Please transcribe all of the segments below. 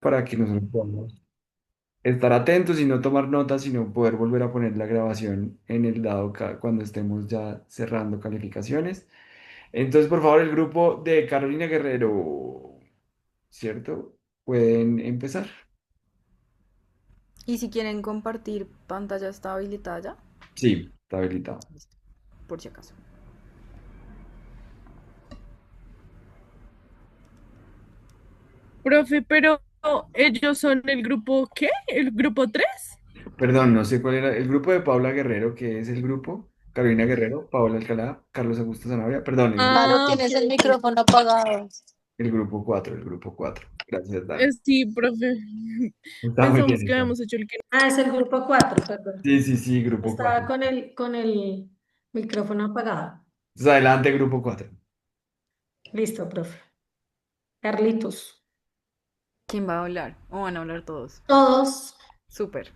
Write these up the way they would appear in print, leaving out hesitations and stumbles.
para que nosotros podamos estar atentos y no tomar notas, sino poder volver a poner la grabación en el lado cuando estemos ya cerrando calificaciones. Entonces, por favor, el grupo de Carolina Guerrero, ¿cierto? Pueden empezar. Y si quieren compartir pantalla está habilitada ya. Sí, está habilitado. Listo, por si acaso. Profe, pero ellos son el grupo, ¿qué? ¿El grupo 3? Perdón, no sé cuál era el grupo de Paula Guerrero, que es el grupo Carolina Guerrero, Paula Alcalá, Carlos Augusto Zanabria, perdón, Caro, Ah, ok, tienes el ok. micrófono apagado. el grupo 4, el grupo 4. Gracias, Dani. Sí, profe. Está muy bien, Pensamos que está. habíamos hecho el que no. Ah, es el grupo 4, perdón. Sí, sí, sí, grupo Estaba 4. con el micrófono apagado. Entonces, adelante, grupo 4. Listo, profe. Carlitos. ¿Quién va a hablar? ¿O van a hablar todos? Todos, Súper.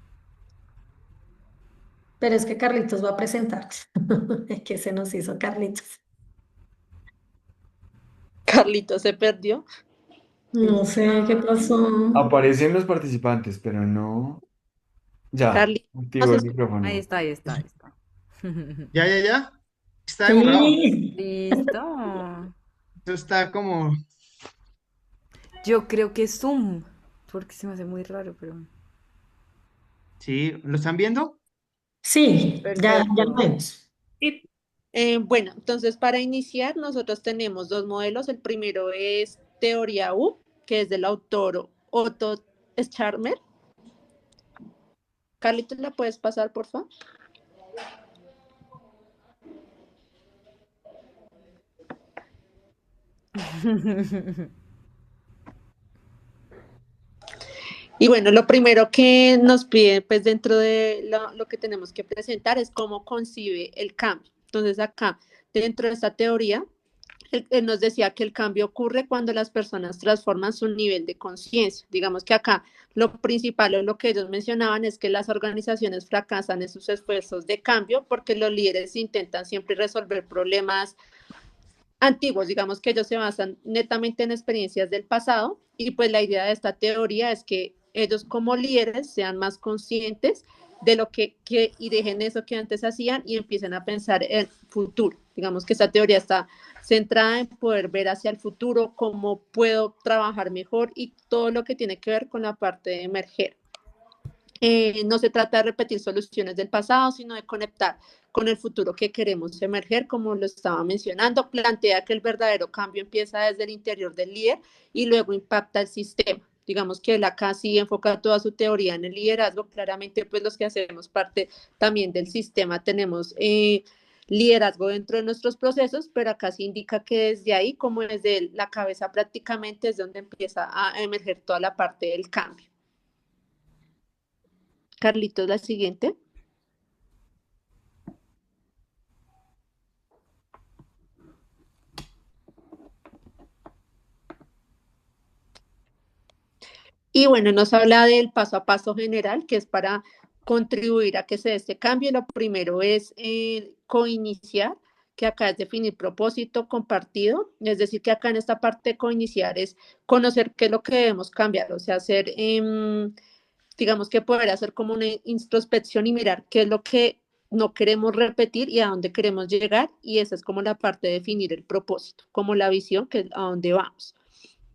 pero es que Carlitos va a presentar. ¿Qué se nos hizo Carlitos? Carlito se perdió. No sé qué pasó. Aparecen los participantes, pero no. Ya, Carlito, activo el Ahí micrófono. está, ahí está, ahí está. Ya, ya, ya. Está demorado. Sí. Listo. Esto está como. Yo creo que es Zoom, porque se me hace muy raro, pero... Sí, ¿lo están viendo? Sí, ya lo Perfecto. vemos. sí. Bueno, entonces para iniciar nosotros tenemos dos modelos. El primero es Teoría U, que es del autor Otto Scharmer. Carlitos, ¿la puedes pasar, por favor? Y bueno, lo primero que nos pide, pues dentro de lo que tenemos que presentar es cómo concibe el cambio. Entonces acá, dentro de esta teoría, él nos decía que el cambio ocurre cuando las personas transforman su nivel de conciencia. Digamos que acá lo principal o lo que ellos mencionaban es que las organizaciones fracasan en sus esfuerzos de cambio porque los líderes intentan siempre resolver problemas antiguos, digamos que ellos se basan netamente en experiencias del pasado y pues la idea de esta teoría es que ellos como líderes sean más conscientes de lo que y dejen eso que antes hacían y empiecen a pensar en futuro. Digamos que esta teoría está centrada en poder ver hacia el futuro, cómo puedo trabajar mejor y todo lo que tiene que ver con la parte de emerger. No se trata de repetir soluciones del pasado, sino de conectar con el futuro que queremos emerger, como lo estaba mencionando. Plantea que el verdadero cambio empieza desde el interior del líder y luego impacta el sistema. Digamos que él acá sí enfoca toda su teoría en el liderazgo. Claramente, pues los que hacemos parte también del sistema tenemos liderazgo dentro de nuestros procesos, pero acá sí indica que desde ahí, como desde la cabeza prácticamente, es donde empieza a emerger toda la parte del cambio. Carlitos, la siguiente. Y bueno, nos habla del paso a paso general, que es para contribuir a que se dé este cambio. Lo primero es coiniciar, que acá es definir propósito compartido, es decir, que acá en esta parte de coiniciar es conocer qué es lo que debemos cambiar, o sea, hacer, digamos que poder hacer como una introspección y mirar qué es lo que no queremos repetir y a dónde queremos llegar, y esa es como la parte de definir el propósito, como la visión, que es a dónde vamos.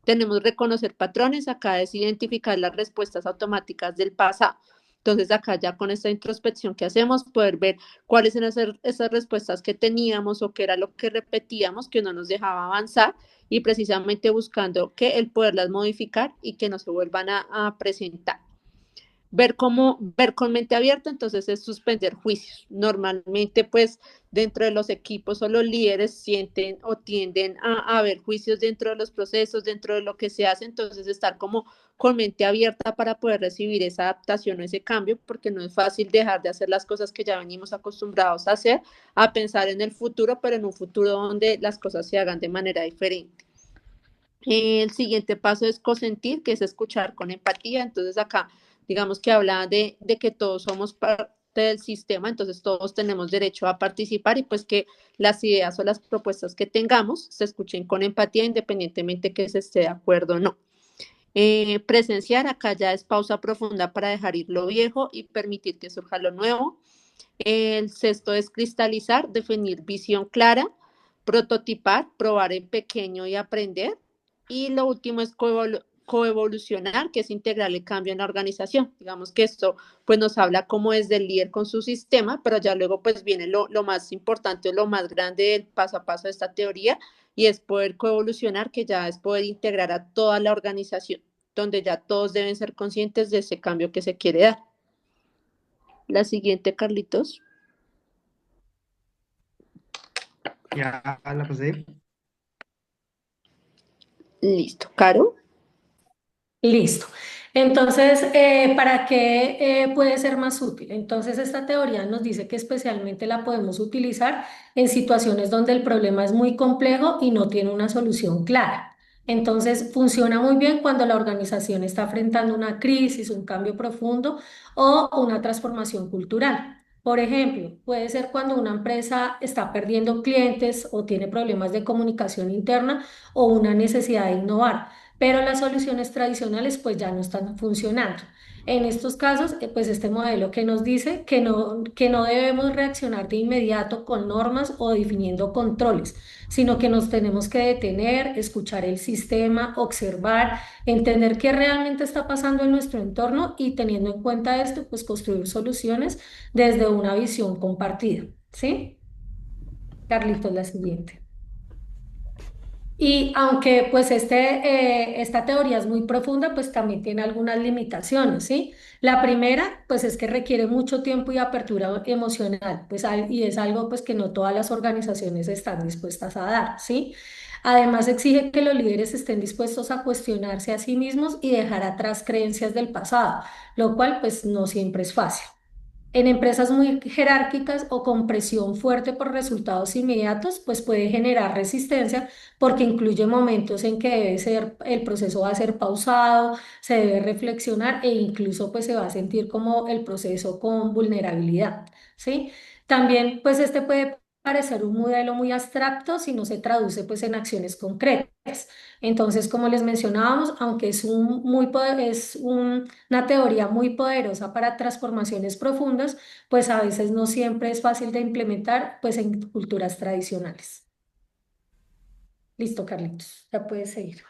Tenemos reconocer patrones, acá es identificar las respuestas automáticas del pasado. Entonces acá ya con esta introspección que hacemos, poder ver cuáles eran esas respuestas que teníamos o qué era lo que repetíamos que no nos dejaba avanzar y precisamente buscando que el poderlas modificar y que no se vuelvan a presentar. Ver con mente abierta, entonces es suspender juicios. Normalmente, pues, dentro de los equipos o los líderes sienten o tienden a ver juicios dentro de los procesos, dentro de lo que se hace, entonces estar como con mente abierta para poder recibir esa adaptación o ese cambio, porque no es fácil dejar de hacer las cosas que ya venimos acostumbrados a hacer, a pensar en el futuro, pero en un futuro donde las cosas se hagan de manera diferente. El siguiente paso es cosentir, que es escuchar con empatía. Entonces acá, digamos que habla de que todos somos parte del sistema, entonces todos tenemos derecho a participar y pues que las ideas o las propuestas que tengamos se escuchen con empatía independientemente que se esté de acuerdo o no. Presenciar, acá ya es pausa profunda para dejar ir lo viejo y permitir que surja lo nuevo. El sexto es cristalizar, definir visión clara, prototipar, probar en pequeño y aprender. Y lo último es coevolucionar, que es integrar el cambio en la organización. Digamos que esto pues nos habla cómo es del líder con su sistema, pero ya luego pues viene lo más importante, lo más grande del paso a paso de esta teoría, y es poder coevolucionar, que ya es poder integrar a toda la organización, donde ya todos deben ser conscientes de ese cambio que se quiere dar. La siguiente, Carlitos. Ya la pasé. Listo. Caro. Listo. Entonces, ¿para qué puede ser más útil? Entonces, esta teoría nos dice que especialmente la podemos utilizar en situaciones donde el problema es muy complejo y no tiene una solución clara. Entonces, funciona muy bien cuando la organización está enfrentando una crisis, un cambio profundo o una transformación cultural. Por ejemplo, puede ser cuando una empresa está perdiendo clientes o tiene problemas de comunicación interna o una necesidad de innovar, pero las soluciones tradicionales pues ya no están funcionando. En estos casos, pues este modelo que nos dice que no debemos reaccionar de inmediato con normas o definiendo controles, sino que nos tenemos que detener, escuchar el sistema, observar, entender qué realmente está pasando en nuestro entorno y teniendo en cuenta esto, pues construir soluciones desde una visión compartida. ¿Sí? Carlitos, la siguiente. Y aunque pues esta teoría es muy profunda, pues también tiene algunas limitaciones, ¿sí? La primera, pues es que requiere mucho tiempo y apertura emocional, pues, y es algo pues que no todas las organizaciones están dispuestas a dar, ¿sí? Además, exige que los líderes estén dispuestos a cuestionarse a sí mismos y dejar atrás creencias del pasado, lo cual pues no siempre es fácil. En empresas muy jerárquicas o con presión fuerte por resultados inmediatos, pues puede generar resistencia porque incluye momentos en que debe ser, el proceso va a ser pausado, se debe reflexionar e incluso pues se va a sentir como el proceso con vulnerabilidad, ¿sí? También pues este puede parecer un modelo muy abstracto si no se traduce pues en acciones concretas. Entonces, como les mencionábamos, aunque es una teoría muy poderosa para transformaciones profundas, pues a veces no siempre es fácil de implementar pues en culturas tradicionales. Listo, Carlitos, ya puedes seguir.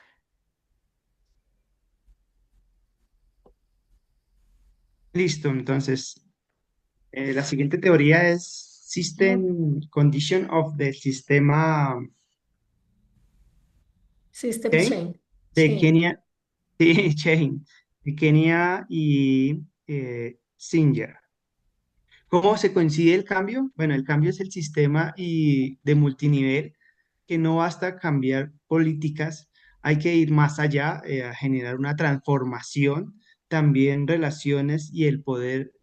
Listo, entonces, la siguiente teoría es System Condition of the Sistema System Chain Change. de Sí. Kenia, sí, Chain, de Kenia y Singer. ¿Cómo se coincide el cambio? Bueno, el cambio es el sistema y de multinivel, que no basta cambiar políticas, hay que ir más allá, a generar una transformación, también relaciones y el poder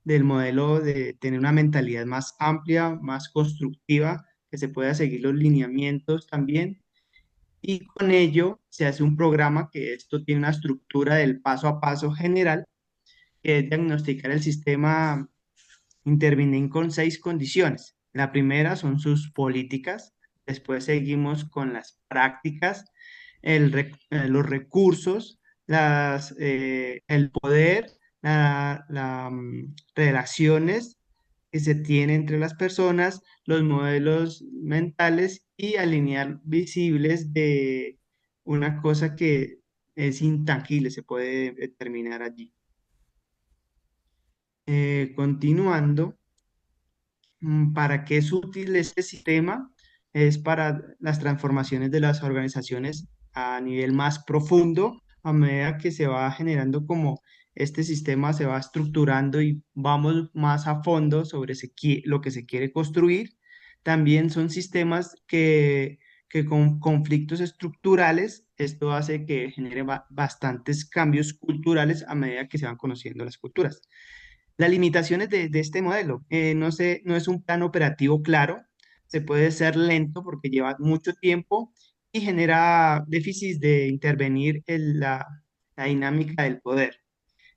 del modelo de tener una mentalidad más amplia, más constructiva, que se pueda seguir los lineamientos también. Y con ello se hace un programa que esto tiene una estructura del paso a paso general, que es diagnosticar el sistema. Intervienen con 6 condiciones. La primera son sus políticas, después seguimos con las prácticas, los recursos, el poder, relaciones que se tienen entre las personas, los modelos mentales y alinear visibles de una cosa que es intangible, se puede determinar allí. Continuando. ¿Para qué es útil este sistema? Es para las transformaciones de las organizaciones a nivel más profundo, a medida que se va generando como este sistema se va estructurando y vamos más a fondo sobre lo que se quiere construir. También son sistemas que con conflictos estructurales, esto hace que genere bastantes cambios culturales a medida que se van conociendo las culturas. Las limitaciones de este modelo, no es un plan operativo claro, se puede ser lento porque lleva mucho tiempo y genera déficits de intervenir en la dinámica del poder.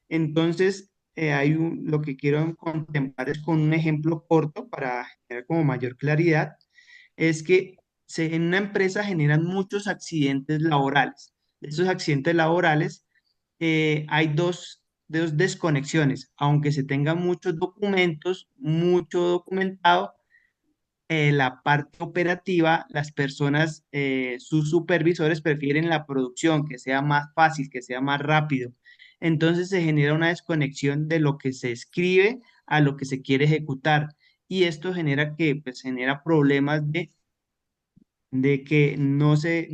Entonces, lo que quiero contemplar es con un ejemplo corto para generar como mayor claridad, es que en una empresa generan muchos accidentes laborales. de esos accidentes laborales, hay dos desconexiones. Aunque se tengan muchos documentos, mucho documentado, la parte operativa, las personas, sus supervisores prefieren la producción, que sea más fácil, que sea más rápido. Entonces se genera una desconexión de lo que se escribe a lo que se quiere ejecutar. Y esto genera que, pues, genera problemas de que no se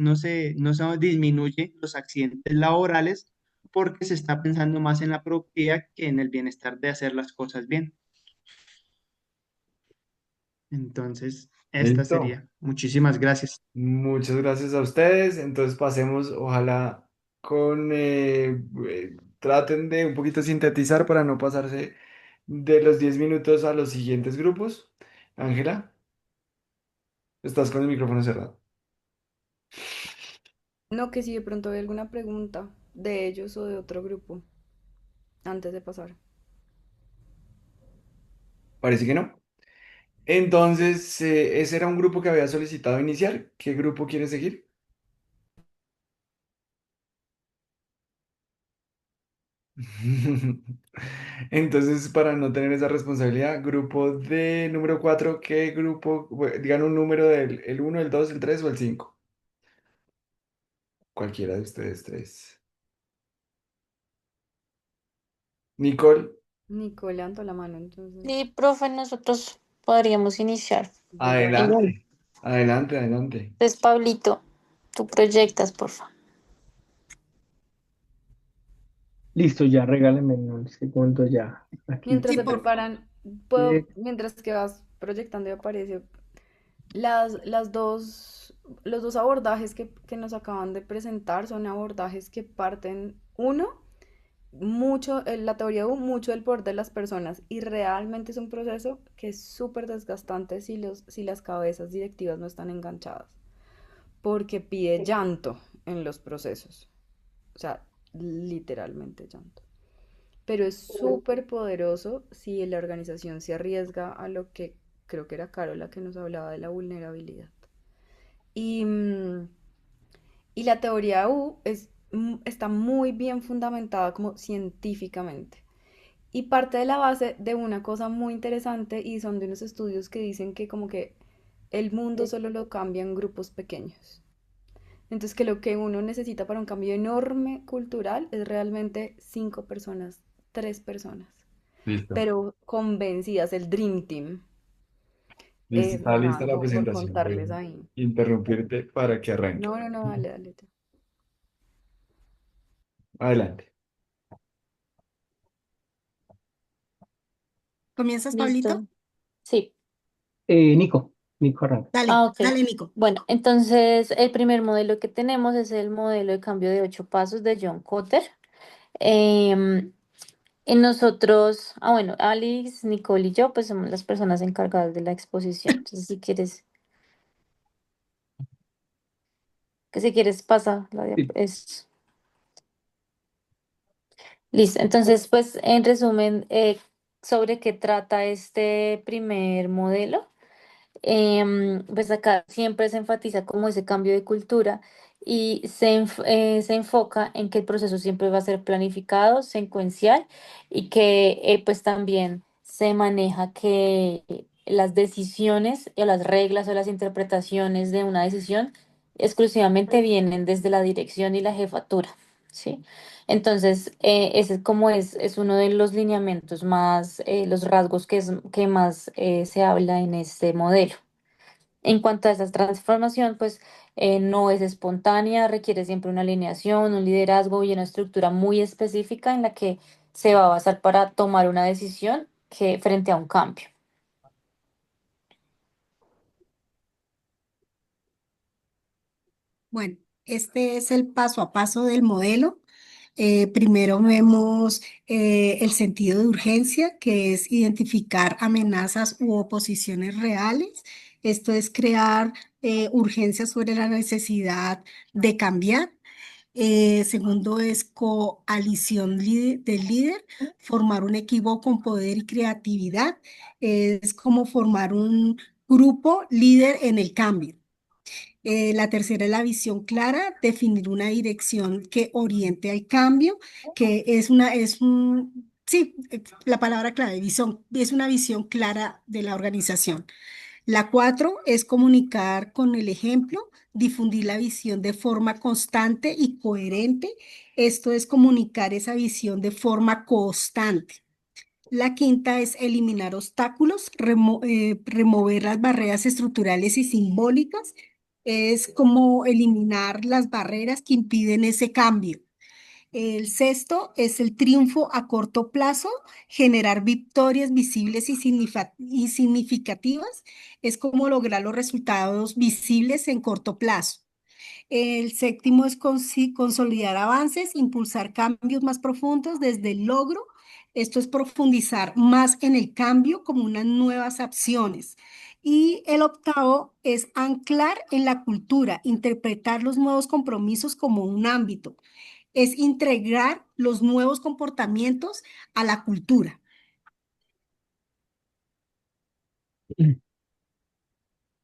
disminuye los accidentes laborales porque se está pensando más en la productividad que en el bienestar de hacer las cosas bien. Entonces, esta Listo. sería. Muchísimas gracias. Muchas gracias a ustedes. Entonces pasemos, ojalá, traten de un poquito sintetizar para no pasarse de los 10 minutos a los siguientes grupos. Ángela, estás con el micrófono cerrado. No, que si de pronto hay alguna pregunta de ellos o de otro grupo antes de pasar. Parece que no. Entonces, ese era un grupo que había solicitado iniciar. ¿Qué grupo quiere seguir? Entonces, para no tener esa responsabilidad, grupo de número 4, ¿qué grupo? Digan un número del el 1, el 2, el 3 o el 5. Cualquiera de ustedes tres. Nicole, Nico levantó la mano, entonces. Sí, profe, nosotros podríamos iniciar. Yo ya El arranqué. uno. adelante. Adelante, adelante. Entonces, Pablito, tú proyectas, porfa. Listo, ya regálenme un segundo ya. Aquí. Mientras Sí, se por favor. preparan, puedo, mientras que vas proyectando y aparece las dos, los dos abordajes que nos acaban de presentar son abordajes que parten, uno, mucho, la teoría U, mucho del poder de las personas y realmente es un proceso que es súper desgastante si las cabezas directivas no están enganchadas, porque pide llanto en los procesos, o sea, literalmente llanto. Pero es súper poderoso si la organización se arriesga a lo que creo que era Carola que nos hablaba de la vulnerabilidad. Y, y la teoría U está muy bien fundamentada como científicamente. Y parte de la base de una cosa muy interesante y son de unos estudios que dicen que como que el mundo solo lo cambia en grupos pequeños. Entonces que lo que uno necesita para un cambio enorme cultural es realmente 5 personas, 3 personas, Listo. pero convencidas, el Dream Team. Listo, está lista Nada, la por presentación. Voy contarles ahí. a interrumpirte para que arranque. No, no, no, dale, dale. Adelante. ¿Comienzas, Pablito? Listo. Sí. Nico arranca. Ah, Dale, ok. dale, Nico. Bueno, entonces el primer modelo que tenemos es el modelo de cambio de 8 pasos de John Kotter. Em, en nosotros, bueno, Alice, Nicole y yo, pues somos las personas encargadas de la exposición. Entonces, si quieres pasa Sí. es listo. Entonces, pues en resumen, sobre qué trata este primer modelo. Pues acá siempre se enfatiza como ese cambio de cultura y se enfoca en que el proceso siempre va a ser planificado, secuencial y que pues también se maneja que las decisiones o las reglas o las interpretaciones de una decisión exclusivamente vienen desde la dirección y la jefatura, ¿sí? Entonces, ese es uno de los lineamientos más, los rasgos que más se habla en este modelo. En cuanto a esa transformación, pues no es espontánea, requiere siempre una alineación, un liderazgo y una estructura muy específica en la que se va a basar para tomar una decisión frente a un cambio. Bueno, este es el paso a paso del modelo. Primero vemos el sentido de urgencia, que es identificar amenazas u oposiciones reales. Esto es crear urgencia sobre la necesidad de cambiar. Segundo es coalición del líder, formar un equipo con poder y creatividad. Es como formar un grupo líder en el cambio. La tercera es la visión clara, definir una dirección que oriente al cambio, que sí, la palabra clave, visión, es una visión clara de la organización. La cuatro es comunicar con el ejemplo, difundir la visión de forma constante y coherente. Esto es comunicar esa visión de forma constante. La quinta es eliminar obstáculos, remover las barreras estructurales y simbólicas. Es como eliminar las barreras que impiden ese cambio. El sexto es el triunfo a corto plazo, generar victorias visibles y significativas. Es como lograr los resultados visibles en corto plazo. El séptimo es consolidar avances, impulsar cambios más profundos desde el logro. Esto es profundizar más en el cambio como unas nuevas acciones. Y el octavo es anclar en la cultura, interpretar los nuevos compromisos como un ámbito. Es integrar los nuevos comportamientos a la cultura.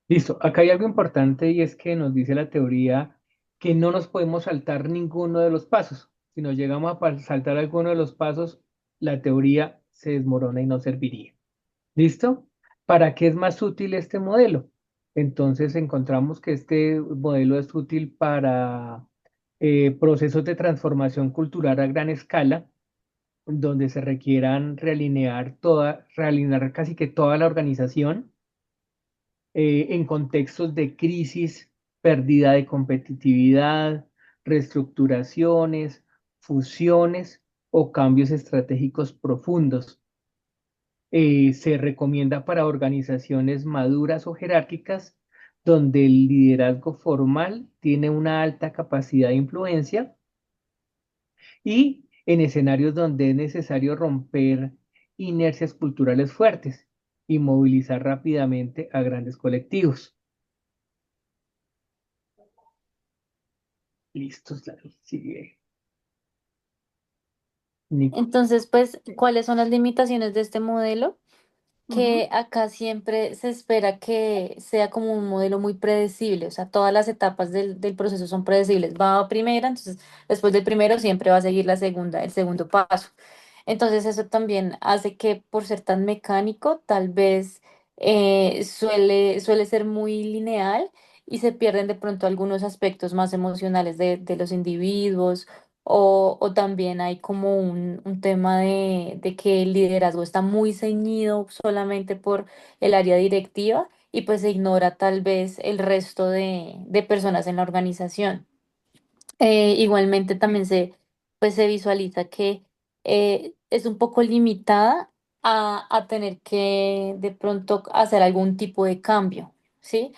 Listo, acá hay algo importante y es que nos dice la teoría que no nos podemos saltar ninguno de los pasos. Si nos llegamos a saltar alguno de los pasos, la teoría se desmorona y no serviría. ¿Listo? ¿Para qué es más útil este modelo? Entonces encontramos que este modelo es útil para procesos de transformación cultural a gran escala, donde se requieran realinear casi que toda la organización en contextos de crisis, pérdida de competitividad, reestructuraciones, fusiones o cambios estratégicos profundos. Se recomienda para organizaciones maduras o jerárquicas donde el liderazgo formal tiene una alta capacidad de influencia y en escenarios donde es necesario romper inercias culturales fuertes y movilizar rápidamente a grandes colectivos. Listos, la sigue. Nico. Entonces, pues, ¿cuáles son las limitaciones de este modelo? Ujú. Que acá siempre se espera que sea como un modelo muy predecible, o sea, todas las etapas del proceso son predecibles. Va a primera, entonces después del primero siempre va a seguir la segunda, el segundo paso. Entonces eso también hace que por ser tan mecánico, tal vez suele ser muy lineal y se pierden de pronto algunos aspectos más emocionales de los individuos o también hay como un tema de que el liderazgo está muy ceñido solamente por el área directiva y pues se ignora tal vez el resto de personas en la organización. Igualmente también pues se visualiza que es un poco limitada a tener que de pronto hacer algún tipo de cambio, ¿sí?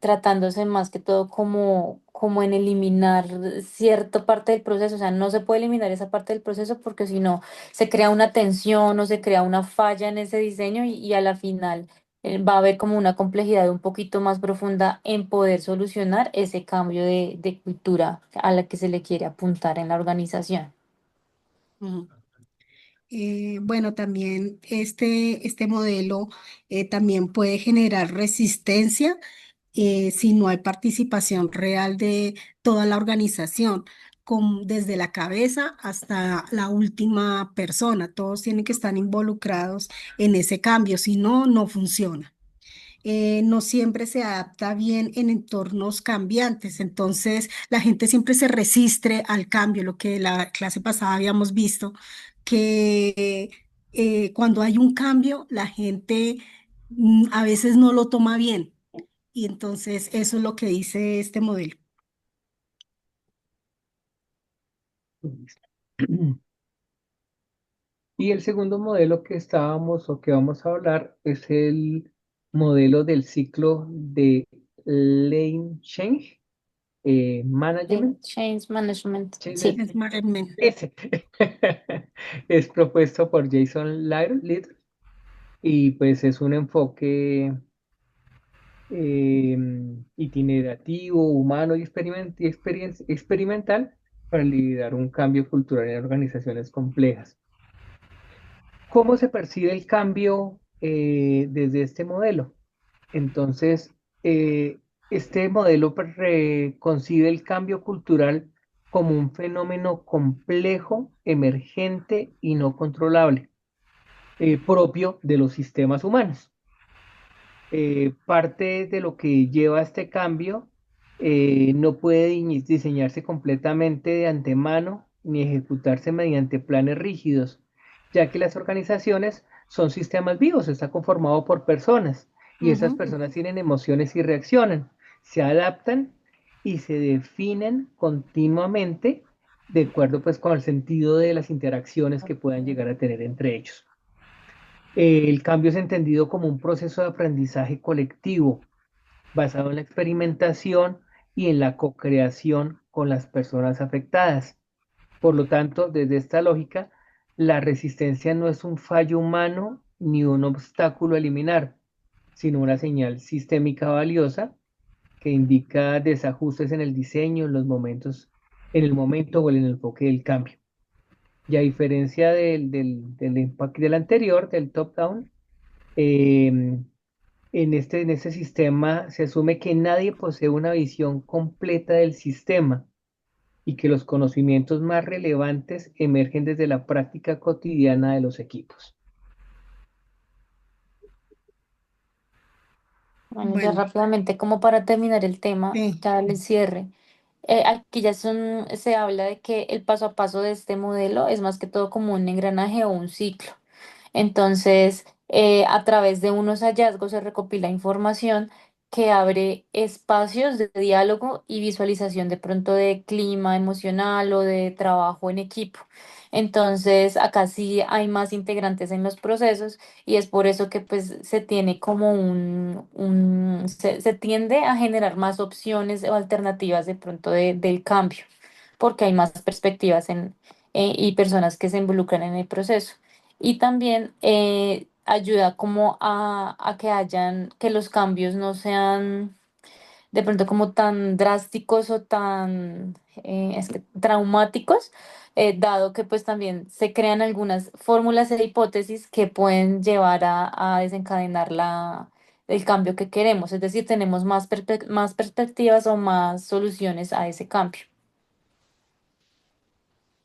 Tratándose más que todo como en eliminar cierta parte del proceso, o sea, no se puede eliminar esa parte del proceso porque si no se crea una tensión o se crea una falla en ese diseño y a la final va a haber como una complejidad un poquito más profunda en poder solucionar ese cambio de cultura a la que se le quiere apuntar en la organización. Ujú. Bueno, también este modelo también puede generar resistencia si no hay participación real de toda la organización, desde la cabeza hasta la última persona. Todos tienen que estar involucrados en ese cambio, si no, no funciona. No siempre se adapta bien en entornos cambiantes, entonces la gente siempre se resiste al cambio, lo que la clase pasada habíamos visto, que cuando hay un cambio, la gente a veces no lo toma bien y entonces eso es lo que dice este modelo. Listo. Y el segundo modelo que estábamos o que vamos a hablar es el modelo del ciclo de Lane Change Management. Change management, Change- sí. Es más, Ese. Es propuesto por Jason Little y pues es un enfoque itinerativo, humano y experimental para liderar un cambio cultural en organizaciones complejas. ¿Cómo se percibe el cambio desde este modelo? Entonces, Este modelo concibe el cambio cultural como un fenómeno complejo, emergente y no controlable, propio de los sistemas humanos. Parte de lo que lleva a este cambio no puede diseñarse completamente de antemano ni ejecutarse mediante planes rígidos, ya que las organizaciones son sistemas vivos, está conformado por personas y esas Ujú. personas tienen emociones y reaccionan, se adaptan y se definen continuamente de acuerdo pues con el sentido de las interacciones que puedan llegar a tener entre ellos. El cambio es entendido como un proceso de aprendizaje colectivo basado en la experimentación y en la co-creación con las personas afectadas. Por lo tanto, desde esta lógica, la resistencia no es un fallo humano ni un obstáculo a eliminar, sino una señal sistémica valiosa que indica desajustes en el diseño, en los momentos, en el momento o en el enfoque del cambio. Y a diferencia del enfoque del anterior, del top-down, eh, en este sistema se asume que nadie posee una visión completa del sistema y que los conocimientos más relevantes emergen desde la práctica cotidiana de los equipos. Bueno, ya Bueno, rápidamente, como para terminar el tema, sí. ya el cierre. Aquí ya se habla de que el paso a paso de este modelo es más que todo como un engranaje o un ciclo. Entonces, a través de unos hallazgos se recopila información que abre espacios de diálogo y visualización de pronto de clima emocional o de trabajo en equipo. Entonces, acá sí hay más integrantes en los procesos y es por eso que pues se tiene como se tiende a generar más opciones o alternativas de pronto del cambio, porque hay más perspectivas y personas que se involucran en el proceso. Y también ayuda como a que los cambios no sean de pronto como tan drásticos o tan traumáticos, dado que pues también se crean algunas fórmulas e hipótesis que pueden llevar a desencadenar el cambio que queremos. Es decir, tenemos más perspectivas o más soluciones a ese cambio.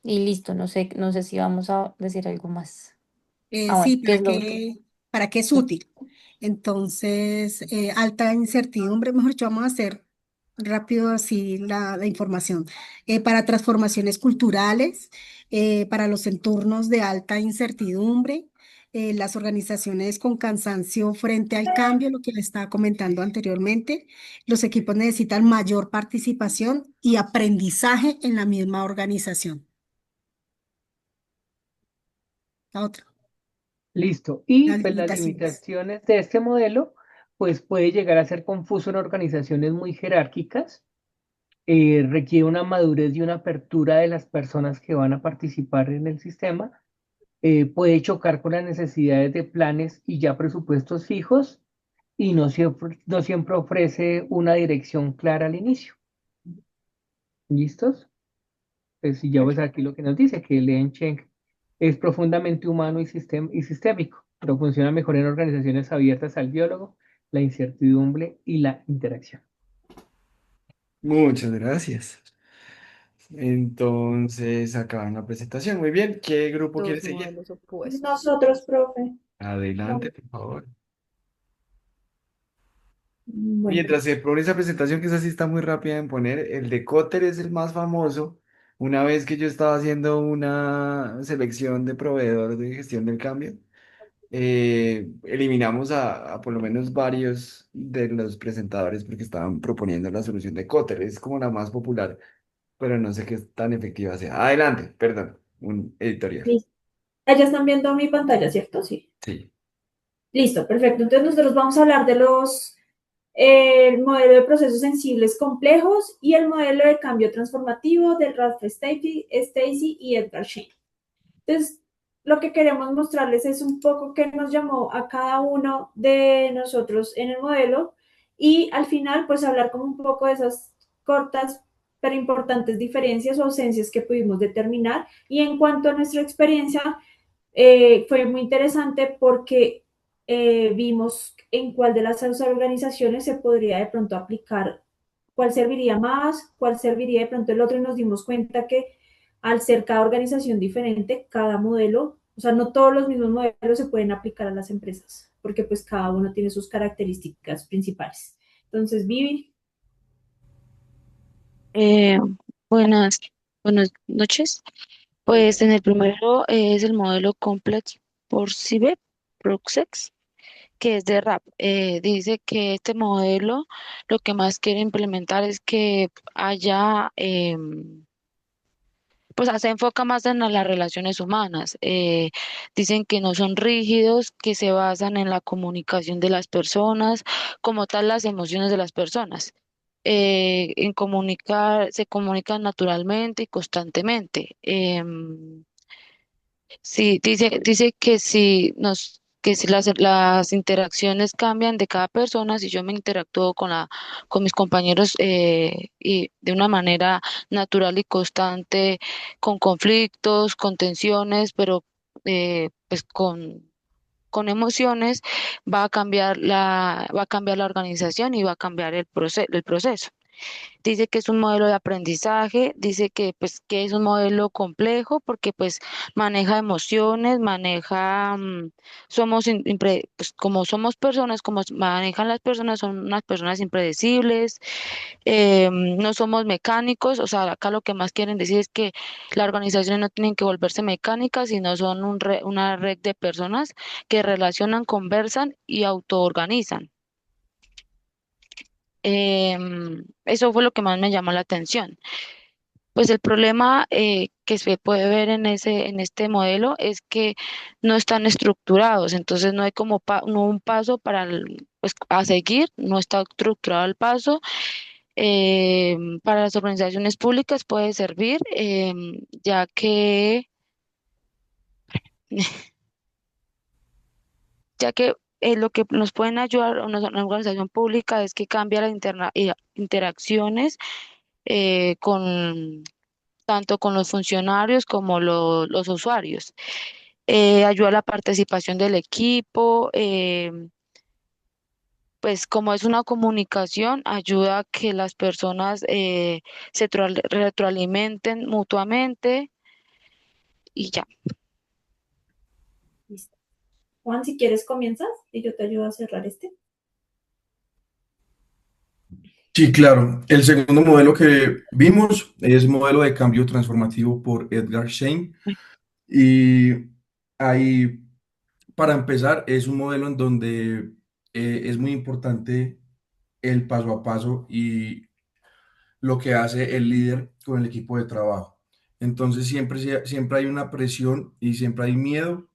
Y listo, no sé si vamos a decir algo más. Ah, bueno, Sí, ¿qué es lo otro? para qué es útil? Entonces, alta incertidumbre, mejor dicho, vamos a hacer rápido así la información. Para transformaciones culturales, para los entornos de alta incertidumbre, las organizaciones con cansancio frente al cambio, lo que le estaba comentando anteriormente, los equipos necesitan mayor participación y aprendizaje en la misma organización. La otra, Listo. Y las pues las limitaciones. limitaciones de este modelo, pues puede llegar a ser confuso en organizaciones muy jerárquicas, requiere una madurez y una apertura de las personas que van a participar en el sistema, puede chocar con las necesidades de planes y ya presupuestos fijos y no siempre ofrece una dirección clara al inicio. ¿Listos? Pues si ya ves aquí lo que nos dice, que Len Cheng es profundamente humano y sistémico, pero funciona mejor en organizaciones abiertas al diálogo, la incertidumbre y la interacción. Muchas gracias. Entonces, acaban la presentación. Muy bien. ¿Qué grupo quiere Dos seguir? modelos opuestos. Nosotros, profe. Adelante, por favor. Bueno, Mientras se pone esa presentación, que esa sí está muy rápida en poner, el de Cotter es el más famoso. Una vez que yo estaba haciendo una selección de proveedor de gestión del cambio, eliminamos a por lo menos varios de los presentadores porque estaban proponiendo la solución de Cotter. Es como la más popular, pero no sé qué tan efectiva sea. Adelante, perdón, un editorial. listo. Allá están viendo mi pantalla, ¿cierto? Sí. Sí. Listo, perfecto. Entonces nosotros vamos a hablar de el modelo de procesos sensibles complejos y el modelo de cambio transformativo de Ralph Stacey y Edgar Schein. Entonces, lo que queremos mostrarles es un poco qué nos llamó a cada uno de nosotros en el modelo y al final, pues hablar como un poco de esas cortas pero importantes diferencias o ausencias que pudimos determinar. Y en cuanto a nuestra experiencia, fue muy interesante porque vimos en cuál de las organizaciones se podría de pronto aplicar, cuál serviría más, cuál serviría de pronto el otro, y nos dimos cuenta que al ser cada organización diferente, cada modelo, o sea, no todos los mismos modelos se pueden aplicar a las empresas, porque pues cada uno tiene sus características principales. Entonces, Vivi. Eh, buenas, buenas noches. Pues en el primero es el modelo Complex por CIBE Proxex, que es de RAP. Dice que este modelo lo que más quiere implementar es que haya, pues se enfoca más en las relaciones humanas. Dicen que no son rígidos, que se basan en la comunicación de las personas, como tal las emociones de las personas. En comunicar, se comunican naturalmente y constantemente. Sí, dice que si las interacciones cambian de cada persona, si yo me interactúo con mis compañeros y de una manera natural y constante, con conflictos, con tensiones, pero pues con emociones, va a cambiar la organización y va a cambiar el proceso. Dice que es un modelo de aprendizaje, dice que pues que es un modelo complejo porque pues maneja emociones, maneja, pues como somos personas, manejan las personas, son unas personas impredecibles, no somos mecánicos, o sea, acá lo que más quieren decir es que las organizaciones no tienen que volverse mecánicas, sino son una red de personas que relacionan, conversan y autoorganizan. Eso fue lo que más me llamó la atención. Pues el problema que se puede ver en este modelo es que no están estructurados, entonces no hay como no un paso pues, a seguir, no está estructurado el paso. Para las organizaciones públicas puede servir, ya que, lo que nos pueden ayudar a una organización pública es que cambia las interacciones con tanto con los funcionarios como los usuarios. Ayuda a la participación del equipo, pues como es una comunicación, ayuda a que las personas retroalimenten mutuamente y ya. Listo. Juan, si quieres comienzas y yo te ayudo a cerrar este. Sí, claro. El segundo modelo que vimos es modelo de cambio transformativo por Edgar Schein. Y ahí, para empezar, es un modelo en donde es muy importante el paso a paso y lo que hace el líder con el equipo de trabajo. Entonces siempre hay una presión y siempre hay miedo.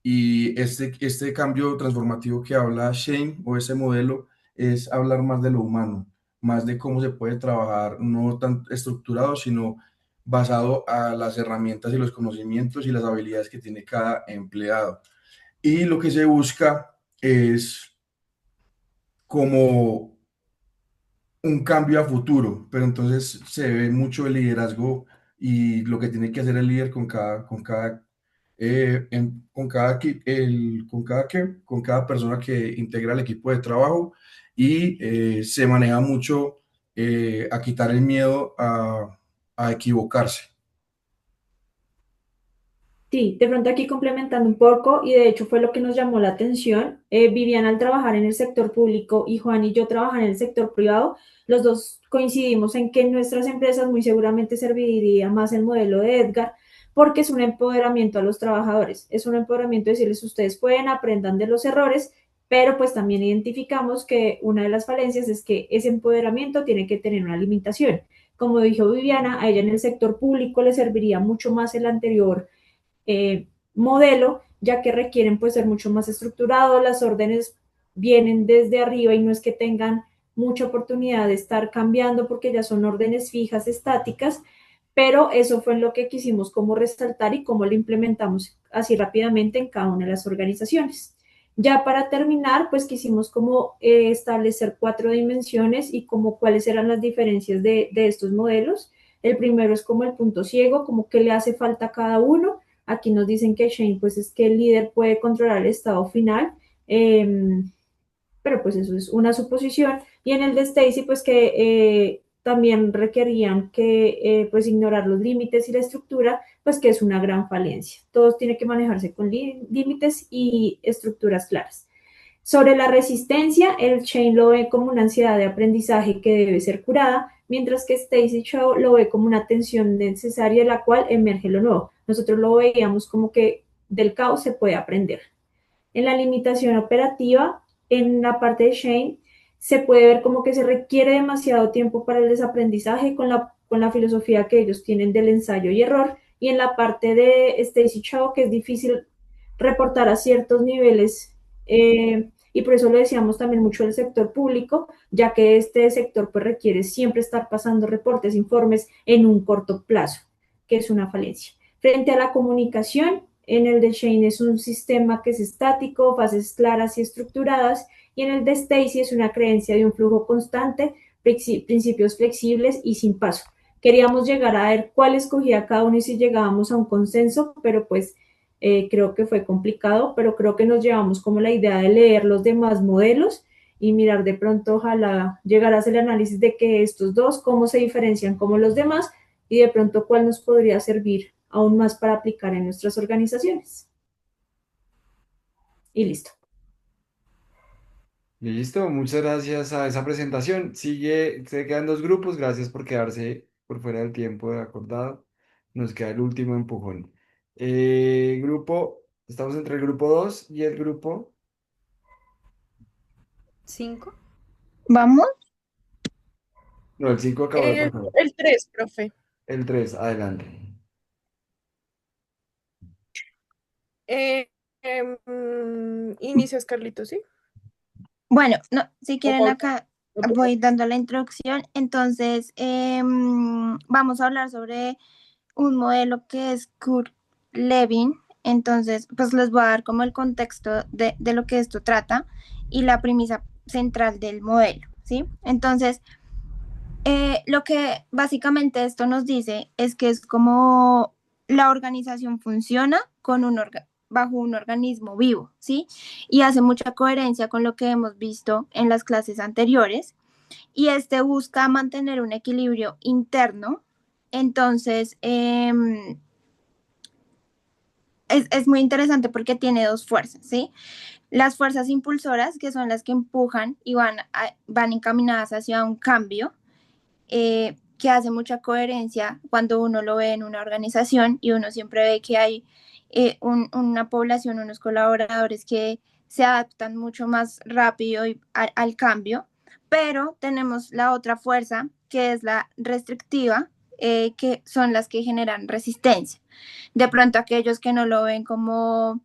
Y este cambio transformativo que habla Shane o ese modelo es hablar más de lo humano, más de cómo se puede trabajar, no tan estructurado, sino basado a las herramientas y los conocimientos y las habilidades que tiene cada empleado. Y lo que se busca es como un cambio a futuro, pero entonces se ve mucho el liderazgo y lo que tiene que hacer el líder con cada persona que integra el equipo de trabajo y se maneja mucho a quitar el miedo a equivocarse. Sí, de pronto aquí complementando un poco, y de hecho fue lo que nos llamó la atención, Viviana al trabajar en el sector público y Juan y yo trabajar en el sector privado, los dos coincidimos en que en nuestras empresas muy seguramente serviría más el modelo de Edgar, porque es un empoderamiento a los trabajadores, es un empoderamiento de decirles ustedes pueden, aprendan de los errores, pero pues también identificamos que una de las falencias es que ese empoderamiento tiene que tener una limitación. Como dijo Viviana, a ella en el sector público le serviría mucho más el anterior modelo, ya que requieren pues ser mucho más estructurados, las órdenes vienen desde arriba y no es que tengan mucha oportunidad de estar cambiando porque ya son órdenes fijas, estáticas, pero eso fue lo que quisimos como resaltar y cómo lo implementamos así rápidamente en cada una de las organizaciones. Ya para terminar, pues quisimos como establecer 4 dimensiones y como cuáles eran las diferencias de estos modelos. El primero es como el punto ciego, como qué le hace falta a cada uno. Aquí nos dicen que Shane pues es que el líder puede controlar el estado final, pero pues eso es una suposición. Y en el de Stacy, pues que también requerían que pues ignorar los límites y la estructura, pues que es una gran falencia. Todos tienen que manejarse con límites y estructuras claras. Sobre la resistencia, el Shane lo ve como una ansiedad de aprendizaje que debe ser curada, mientras que Stacy Chow lo ve como una tensión necesaria de la cual emerge lo nuevo. Nosotros lo veíamos como que del caos se puede aprender. En la limitación operativa, en la parte de Shane, se puede ver como que se requiere demasiado tiempo para el desaprendizaje con la filosofía que ellos tienen del ensayo y error. Y en la parte de Stacy Chow, que es difícil reportar a ciertos niveles, y por eso lo decíamos también mucho del sector público, ya que este sector pues, requiere siempre estar pasando reportes, informes en un corto plazo, que es una falencia. Frente a la comunicación, en el de Shane es un sistema que es estático, fases claras y estructuradas, y en el de Stacy es una creencia de un flujo constante, principios flexibles y sin paso. Queríamos llegar a ver cuál escogía cada uno y si llegábamos a un consenso, pero pues creo que fue complicado, pero creo que nos llevamos como la idea de leer los demás modelos y mirar de pronto, ojalá llegar a hacer el análisis de que estos dos, cómo se diferencian como los demás y de pronto cuál nos podría servir aún más para aplicar en nuestras organizaciones. Y listo. Listo, muchas gracias a esa presentación. Se quedan dos grupos, gracias por quedarse por fuera del tiempo de acordado. Nos queda el último empujón. Estamos entre el grupo 2 y el grupo... 5. ¿Vamos? No, el 5 acabó de pasar. El 3, profe. El 3 adelante. Inicias, Carlitos, ¿sí? Bueno, no, si quieren Pausa. acá voy dando la introducción. Entonces, vamos a hablar sobre un modelo que es Kurt-Lewin. Entonces, pues les voy a dar como el contexto de lo que esto trata y la premisa central del modelo, ¿sí? Entonces, lo que básicamente esto nos dice es que es como la organización funciona con bajo un organismo vivo, ¿sí? Y hace mucha coherencia con lo que hemos visto en las clases anteriores. Y este busca mantener un equilibrio interno. Entonces, es muy interesante porque tiene dos fuerzas, ¿sí? Las fuerzas impulsoras, que son las que empujan y van encaminadas hacia un cambio, que hace mucha coherencia cuando uno lo ve en una organización y uno siempre ve que hay una población, unos colaboradores que se adaptan mucho más rápido al cambio, pero tenemos la otra fuerza que es la restrictiva, que son las que generan resistencia. De pronto aquellos que no lo ven como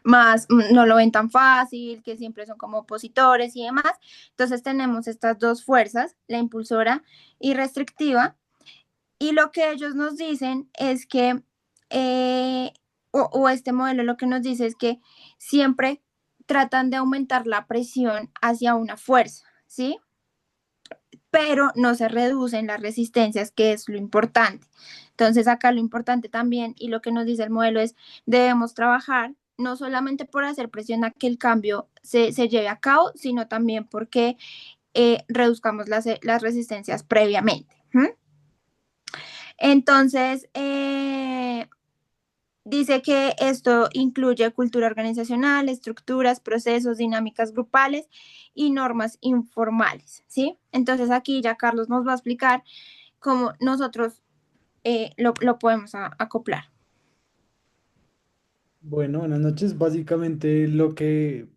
no lo ven tan fácil, que siempre son como opositores y demás. Entonces tenemos estas dos fuerzas, la impulsora y restrictiva, y lo que ellos nos dicen es que, o este modelo lo que nos dice es que siempre tratan de aumentar la presión hacia una fuerza, ¿sí? Pero no se reducen las resistencias, que es lo importante. Entonces acá lo importante también y lo que nos dice el modelo es debemos trabajar no solamente por hacer presión a que el cambio se lleve a cabo, sino también porque reduzcamos las resistencias previamente. Entonces, dice que esto incluye cultura organizacional, estructuras, procesos, dinámicas grupales y normas informales, ¿sí? Entonces aquí ya Carlos nos va a explicar cómo nosotros lo podemos acoplar. Bueno, buenas noches. Básicamente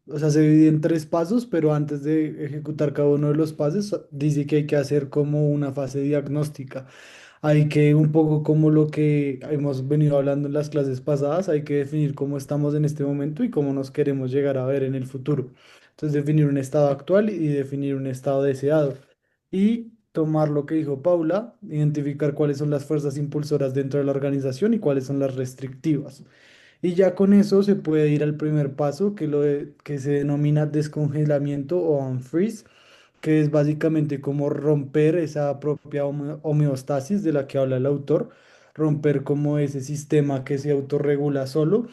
o sea, se divide en tres pasos, pero antes de ejecutar cada uno de los pasos, dice que hay que hacer como una fase diagnóstica. Hay que, un poco como lo que hemos venido hablando en las clases pasadas, hay que definir cómo estamos en este momento y cómo nos queremos llegar a ver en el futuro. Entonces, definir un estado actual y definir un estado deseado. Y tomar lo que dijo Paula, identificar cuáles son las fuerzas impulsoras dentro de la organización y cuáles son las restrictivas. Y ya con eso se puede ir al primer paso, que se denomina descongelamiento o unfreeze, que es básicamente como romper esa propia homeostasis de la que habla el autor romper como ese sistema que se autorregula solo,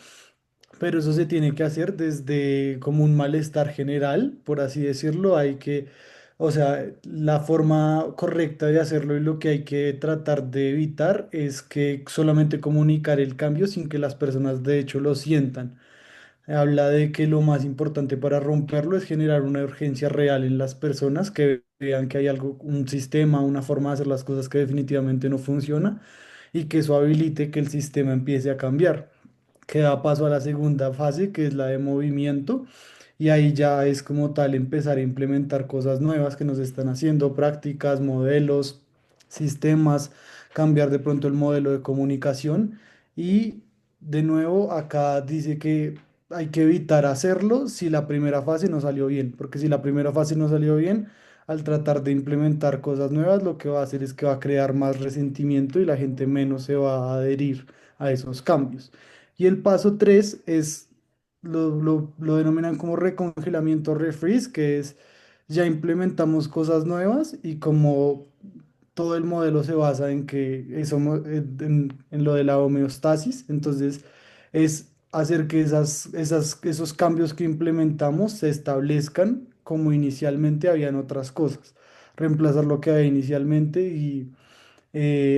pero eso se tiene que hacer desde como un malestar general, por así decirlo. Hay que, o sea, la forma correcta de hacerlo y lo que hay que tratar de evitar es que solamente comunicar el cambio sin que las personas de hecho lo sientan. Habla de que lo más importante para romperlo es generar una urgencia real en las personas que vean que hay algo, un sistema, una forma de hacer las cosas que definitivamente no funciona y que eso habilite que el sistema empiece a cambiar, que da paso a la segunda fase, que es la de movimiento, y ahí ya es como tal empezar a implementar cosas nuevas que nos están haciendo, prácticas, modelos, sistemas, cambiar de pronto el modelo de comunicación y de nuevo acá dice que hay que evitar hacerlo si la primera fase no salió bien, porque si la primera fase no salió bien, al tratar de implementar cosas nuevas, lo que va a hacer es que va a crear más resentimiento y la gente menos se va a adherir a esos cambios. Y el paso 3 es, lo denominan como recongelamiento refreeze, que es ya implementamos cosas nuevas y como todo el modelo se basa en que eso, en lo de la homeostasis, entonces es hacer que esos cambios que implementamos se establezcan como inicialmente habían otras cosas, reemplazar lo que había inicialmente y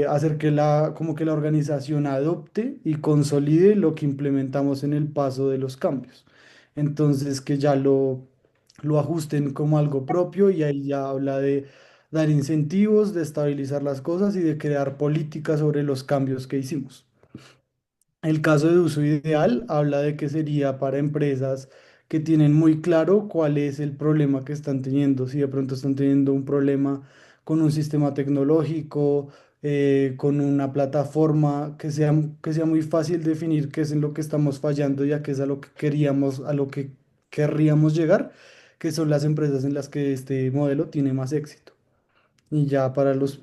hacer que como que la organización adopte y consolide lo que implementamos en el paso de los cambios. Entonces, que ya lo ajusten como algo propio y ahí ya habla de dar incentivos, de estabilizar las cosas y de crear políticas sobre los cambios que hicimos. El caso de uso ideal habla de que sería para empresas que tienen muy claro cuál es el problema que están teniendo. Si de pronto están teniendo un problema con un sistema tecnológico, con una plataforma, que sea muy fácil definir qué es en lo que estamos fallando y a qué es a lo que queríamos, a lo que querríamos llegar, que son las empresas en las que este modelo tiene más éxito. Y ya para los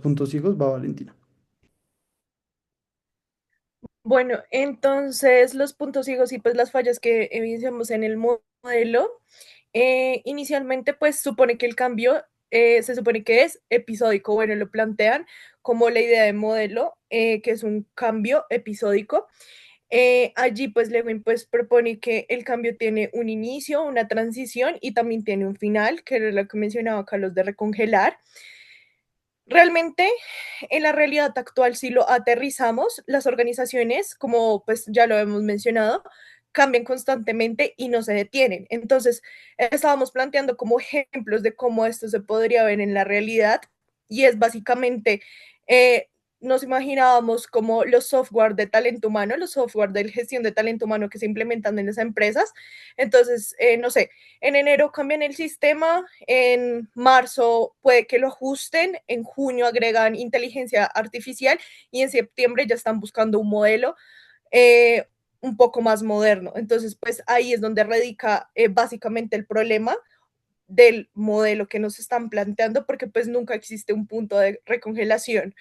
puntos ciegos va Valentina. Bueno, entonces los puntos ciegos y pues las fallas que evidenciamos en el modelo, inicialmente pues supone que el cambio se supone que es episódico. Bueno, lo plantean como la idea de modelo, que es un cambio episódico. Allí pues Lewin pues propone que el cambio tiene un inicio, una transición y también tiene un final, que era lo que mencionaba Carlos de recongelar. Realmente, en la realidad actual, si lo aterrizamos, las organizaciones, como pues ya lo hemos mencionado, cambian constantemente y no se detienen. Entonces, estábamos planteando como ejemplos de cómo esto se podría ver en la realidad y es básicamente, eh, nos imaginábamos como los software de talento humano, los software de gestión de talento humano que se implementan en las empresas. Entonces, no sé, en enero cambian el sistema, en marzo puede que lo ajusten, en junio agregan inteligencia artificial y en septiembre ya están buscando un modelo eh, un poco más moderno. Entonces, pues ahí es donde radica básicamente el problema del modelo que nos están planteando, porque pues nunca existe un punto de recongelación,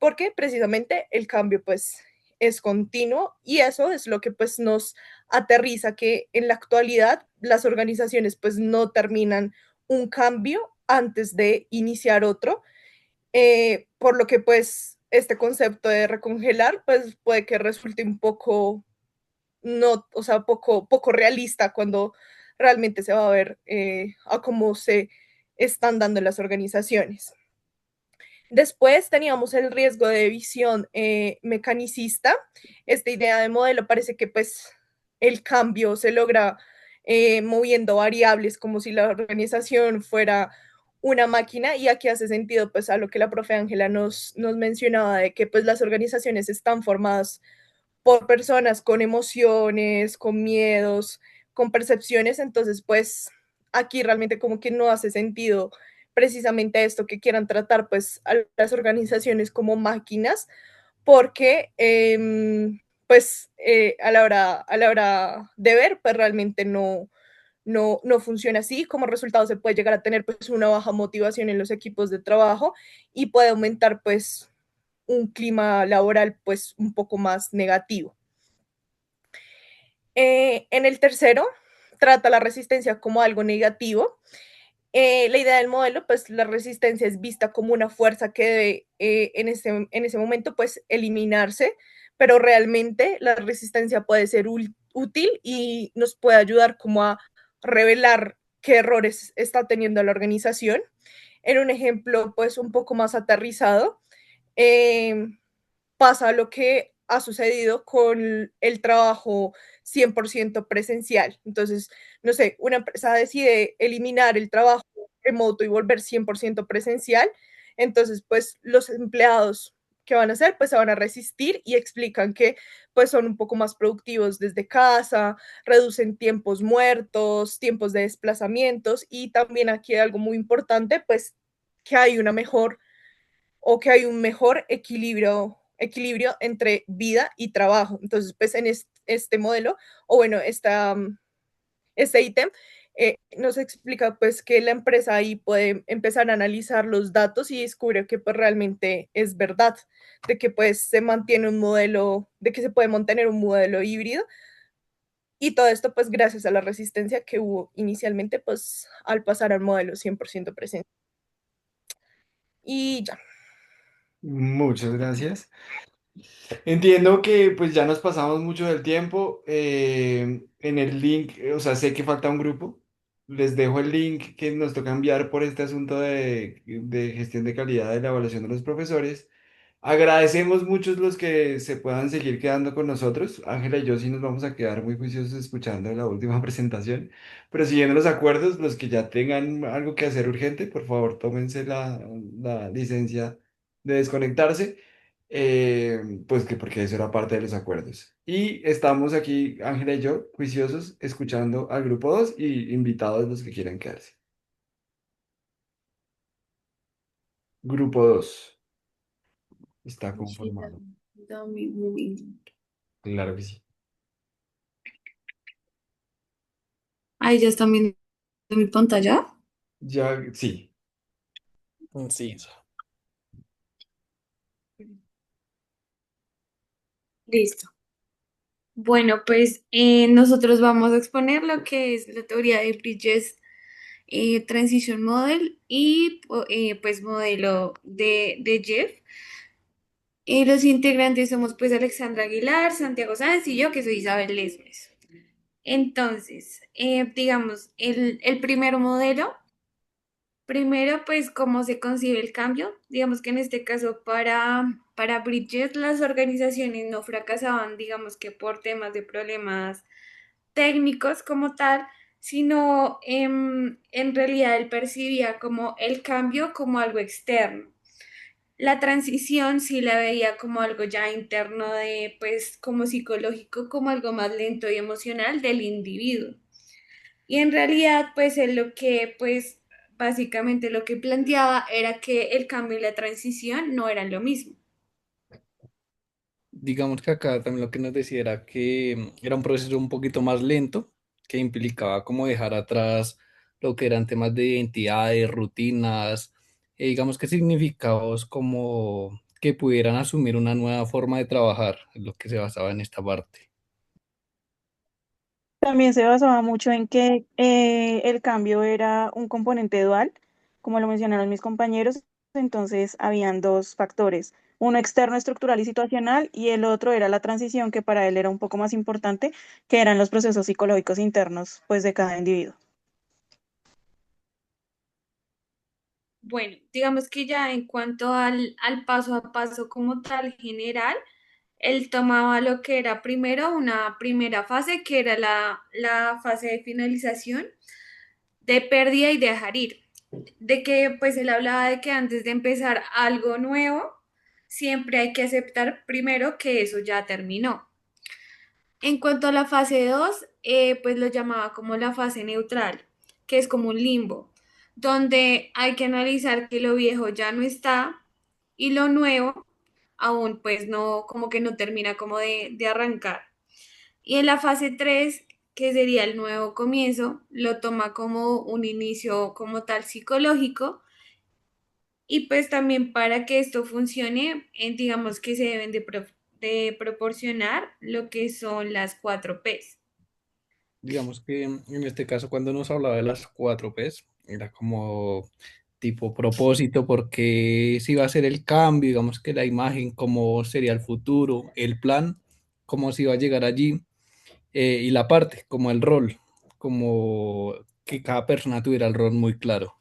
porque precisamente el cambio pues es continuo y eso es lo que pues nos aterriza que en la actualidad las organizaciones pues no terminan un cambio antes de iniciar otro, por lo que pues este concepto de recongelar pues puede que resulte un poco no, o sea, poco realista cuando realmente se va a ver a cómo se están dando las organizaciones. Después teníamos el riesgo de visión mecanicista. Esta idea de modelo parece que pues el cambio se logra moviendo variables como si la organización fuera una máquina y aquí hace sentido pues a lo que la profe Ángela nos mencionaba de que pues las organizaciones están formadas por personas con emociones, con miedos, con percepciones, entonces pues aquí realmente como que no hace sentido precisamente esto que quieran tratar pues a las organizaciones como máquinas, porque pues a la hora de ver pues realmente no funciona así. Como resultado se puede llegar a tener pues una baja motivación en los equipos de trabajo y puede aumentar pues un clima laboral pues un poco más negativo. En el tercero, trata la resistencia como algo negativo La idea del modelo, pues la resistencia es vista como una fuerza que debe en ese momento pues eliminarse, pero realmente la resistencia puede ser útil y nos puede ayudar como a revelar qué errores está teniendo la organización. En un ejemplo pues un poco más aterrizado, eh, pasa lo que ha sucedido con el trabajo 100% presencial. Entonces, no sé, una empresa decide eliminar el trabajo remoto y volver 100% presencial. Entonces, pues los empleados que van a hacer, pues se van a resistir y explican que pues son un poco más productivos desde casa, reducen tiempos muertos, tiempos de desplazamientos y también aquí hay algo muy importante, pues que hay una mejor o que hay un mejor equilibrio entre vida y trabajo. Entonces, pues en este modelo, o bueno, este ítem, nos explica pues que la empresa ahí puede empezar a analizar los datos y descubre que pues realmente es verdad, de que pues se mantiene un modelo, de que se puede mantener un modelo híbrido y todo esto pues gracias a la resistencia que hubo inicialmente pues al pasar al modelo 100% presente. Y ya. Muchas gracias. Entiendo que pues ya nos pasamos mucho del tiempo. En el link, o sea, sé que falta un grupo. Les dejo el link que nos toca enviar por este asunto de gestión de calidad de la evaluación de los profesores. Agradecemos muchos los que se puedan seguir quedando con nosotros. Ángela y yo sí nos vamos a quedar muy juiciosos escuchando la última presentación. Pero siguiendo los acuerdos, los que ya tengan algo que hacer urgente, por favor, tómense la licencia de desconectarse. Pues que porque eso era parte de los acuerdos. Y estamos aquí, Ángela y yo, juiciosos, escuchando al grupo 2 y invitados los que quieran quedarse. Grupo 2 está conformado. Dame un momento. Claro que sí. Ahí ya están viendo mi pantalla. Ya, sí. Sí. Listo. Bueno, pues nosotros vamos a exponer lo que es la teoría de Bridges Transition Model y pues modelo de Jeff. Los integrantes somos pues Alexandra Aguilar, Santiago Sáenz y yo, que soy Isabel Lesmes. Entonces, digamos, el primer modelo, primero pues cómo se concibe el cambio. Digamos que en este caso para Bridges las organizaciones no fracasaban, digamos que por temas de problemas técnicos como tal, sino en realidad él percibía como el cambio como algo externo. La transición sí la veía como algo ya interno de, pues, como psicológico, como algo más lento y emocional del individuo. Y en realidad, pues, él lo que, pues, básicamente lo que planteaba era que el cambio y la transición no eran lo mismo. Digamos que acá también lo que nos decía era que era un proceso un poquito más lento, que implicaba como dejar atrás lo que eran temas de identidades, rutinas, digamos que significados como que pudieran asumir una nueva forma de trabajar, es lo que se basaba en esta parte. También se basaba mucho en que el cambio era un componente dual, como lo mencionaron mis compañeros, entonces habían dos factores, uno externo, estructural y situacional, y el otro era la transición, que para él era un poco más importante, que eran los procesos psicológicos internos, pues, de cada individuo. Bueno, digamos que ya en cuanto al paso a paso como tal general, él tomaba lo que era primero una primera fase, que era la fase de finalización, de pérdida y dejar ir. De que pues él hablaba de que antes de empezar algo nuevo, siempre hay que aceptar primero que eso ya terminó. En cuanto a la fase 2 pues lo llamaba como la fase neutral, que es como un limbo, donde hay que analizar que lo viejo ya no está y lo nuevo aún pues no, como que no termina como de arrancar. Y en la fase 3 que sería el nuevo comienzo, lo toma como un inicio como tal psicológico y pues también para que esto funcione, digamos que se deben de proporcionar lo que son las 4 Ps. Digamos que en este caso, cuando nos hablaba de las 4 Ps, era como tipo propósito, porque si va a ser el cambio, digamos que la imagen, cómo sería el futuro, el plan, cómo se iba a llegar allí, y la parte, como el rol, como que cada persona tuviera el rol muy claro.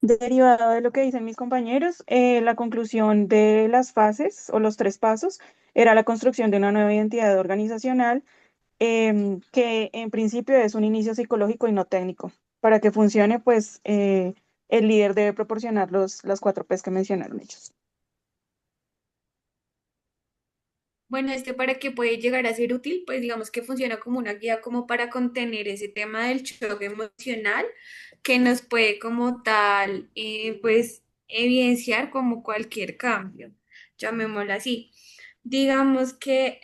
Derivado de lo que dicen mis compañeros, la conclusión de las fases o los tres pasos era la construcción de una nueva identidad organizacional, que en principio es un inicio psicológico y no técnico. Para que funcione, pues el líder debe proporcionar las cuatro P's que mencionaron ellos. Bueno, para qué puede llegar a ser útil, pues digamos que funciona como una guía como para contener ese tema del choque emocional que nos puede como tal, pues evidenciar como cualquier cambio, llamémoslo así. Digamos que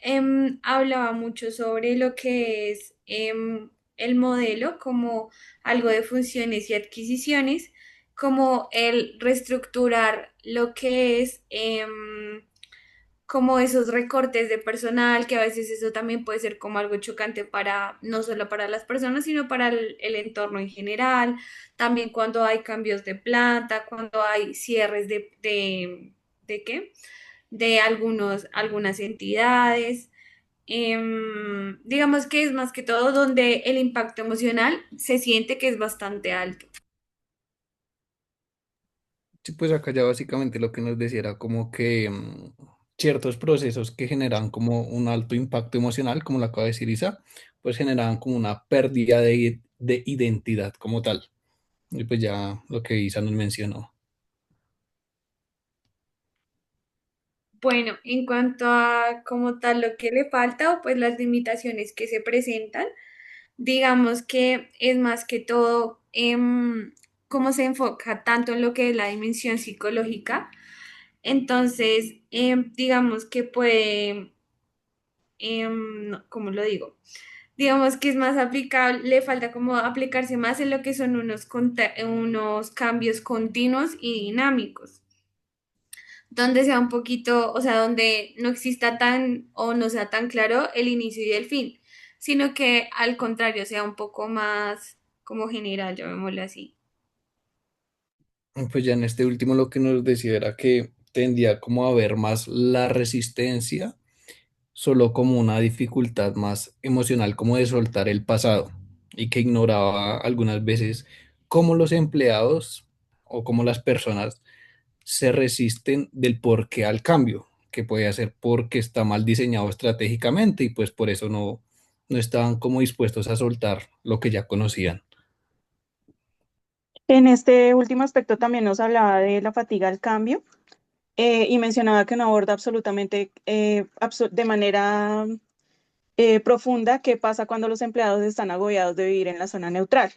hablaba mucho sobre lo que es el modelo como algo de funciones y adquisiciones, como el reestructurar lo que es como esos recortes de personal, que a veces eso también puede ser como algo chocante para, no solo para las personas, sino para el entorno en general. También cuando hay cambios de planta, cuando hay cierres ¿de qué? De algunas entidades. Digamos que es más que todo donde el impacto emocional se siente que es bastante alto. Sí, pues acá ya básicamente lo que nos decía era como que ciertos procesos que generan como un alto impacto emocional, como lo acaba de decir Isa, pues generaban como una pérdida de identidad como tal. Y pues ya lo que Isa nos mencionó. Bueno, en cuanto a como tal lo que le falta o pues las limitaciones que se presentan, digamos que es más que todo cómo se enfoca tanto en lo que es la dimensión psicológica. Entonces, digamos que puede, no, ¿cómo lo digo? Digamos que es más aplicable, le falta como aplicarse más en lo que son unos cambios continuos y dinámicos, donde sea un poquito, o sea, donde no exista tan o no sea tan claro el inicio y el fin, sino que al contrario sea un poco más como general, llamémoslo así. Pues ya en este último lo que nos decía era que tendía como a ver más la resistencia, solo como una dificultad más emocional, como de soltar el pasado, y que ignoraba algunas veces cómo los empleados o cómo las personas se resisten del porqué al cambio, que puede ser porque está mal diseñado estratégicamente y pues por eso no estaban como dispuestos a soltar lo que ya conocían. En este último aspecto también nos hablaba de la fatiga al cambio, y mencionaba que no aborda absolutamente de manera profunda qué pasa cuando los empleados están agobiados de vivir en la zona neutral.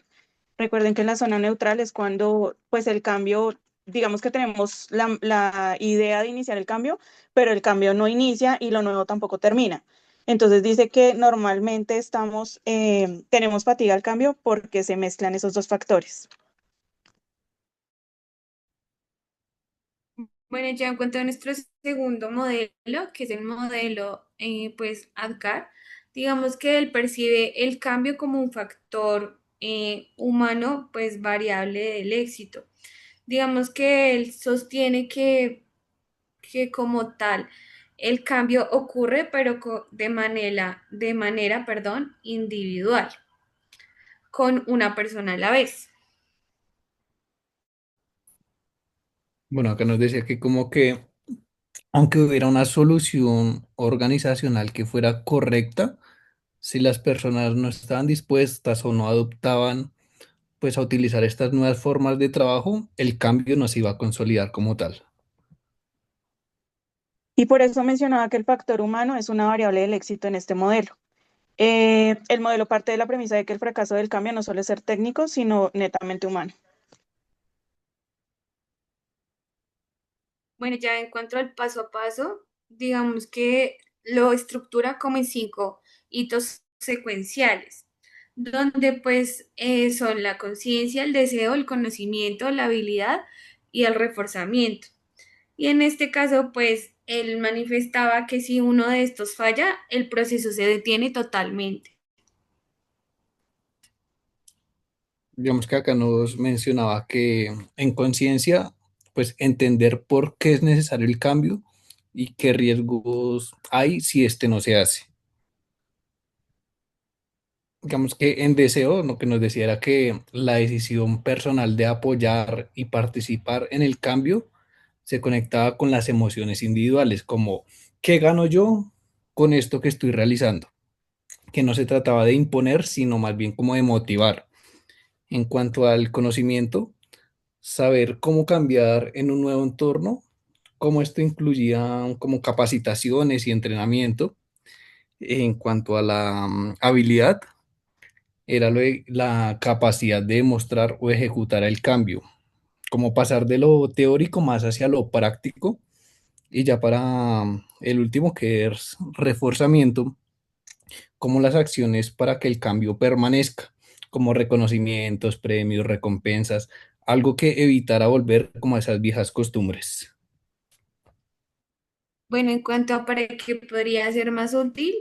Recuerden que en la zona neutral es cuando pues el cambio, digamos que tenemos la idea de iniciar el cambio, pero el cambio no inicia y lo nuevo tampoco termina. Entonces dice que normalmente tenemos fatiga al cambio porque se mezclan esos dos factores. Bueno, ya en cuanto a nuestro segundo modelo, que es el modelo pues ADKAR, digamos que él percibe el cambio como un factor humano pues variable del éxito. Digamos que él sostiene que como tal el cambio ocurre pero de manera, individual, con una persona a la vez. Bueno, acá nos decía que como que aunque hubiera una solución organizacional que fuera correcta, si las personas no estaban dispuestas o no adoptaban pues a utilizar estas nuevas formas de trabajo, el cambio no se iba a consolidar como tal. Y por eso mencionaba que el factor humano es una variable del éxito en este modelo. El modelo parte de la premisa de que el fracaso del cambio no suele ser técnico, sino netamente humano. Bueno, ya en cuanto al paso a paso, digamos que lo estructura como en 5 hitos secuenciales, donde pues son la conciencia, el deseo, el conocimiento, la habilidad y el reforzamiento. Y en este caso, pues él manifestaba que si uno de estos falla, el proceso se detiene totalmente. Digamos que acá nos mencionaba que en conciencia, pues entender por qué es necesario el cambio y qué riesgos hay si este no se hace. Digamos que en deseo lo que nos decía era que la decisión personal de apoyar y participar en el cambio se conectaba con las emociones individuales, como ¿qué gano yo con esto que estoy realizando? Que no se trataba de imponer, sino más bien como de motivar. En cuanto al conocimiento, saber cómo cambiar en un nuevo entorno, cómo esto incluía como capacitaciones y entrenamiento. En cuanto a la habilidad, era la capacidad de demostrar o ejecutar el cambio, como pasar de lo teórico más hacia lo práctico. Y ya para el último, que es reforzamiento, como las acciones para que el cambio permanezca, como reconocimientos, premios, recompensas, algo que evitara volver como a esas viejas costumbres. Bueno, en cuanto a para qué podría ser más útil,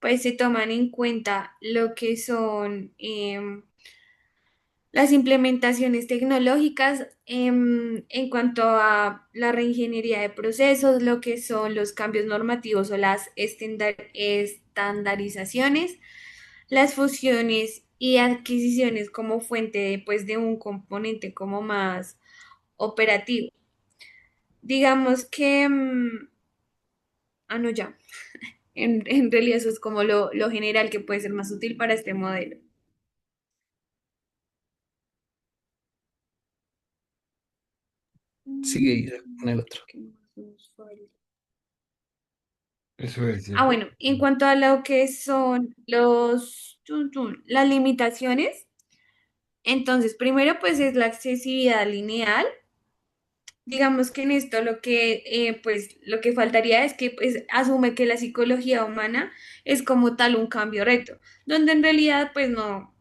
pues se toman en cuenta lo que son las implementaciones tecnológicas en cuanto a la reingeniería de procesos, lo que son los cambios normativos o las estandarizaciones, las fusiones y adquisiciones como fuente pues, de un componente como más operativo. Digamos que, no, ya. En realidad eso es como lo general que puede ser más útil para este modelo. Sigue ahí con el otro. ¿Qué más nos falta? Eso es, Ah, ¿cierto? bueno, en cuanto a lo que son las limitaciones, entonces primero pues es la accesibilidad lineal. Digamos que en esto lo que pues lo que faltaría es que pues asume que la psicología humana es como tal un cambio recto, donde en realidad pues no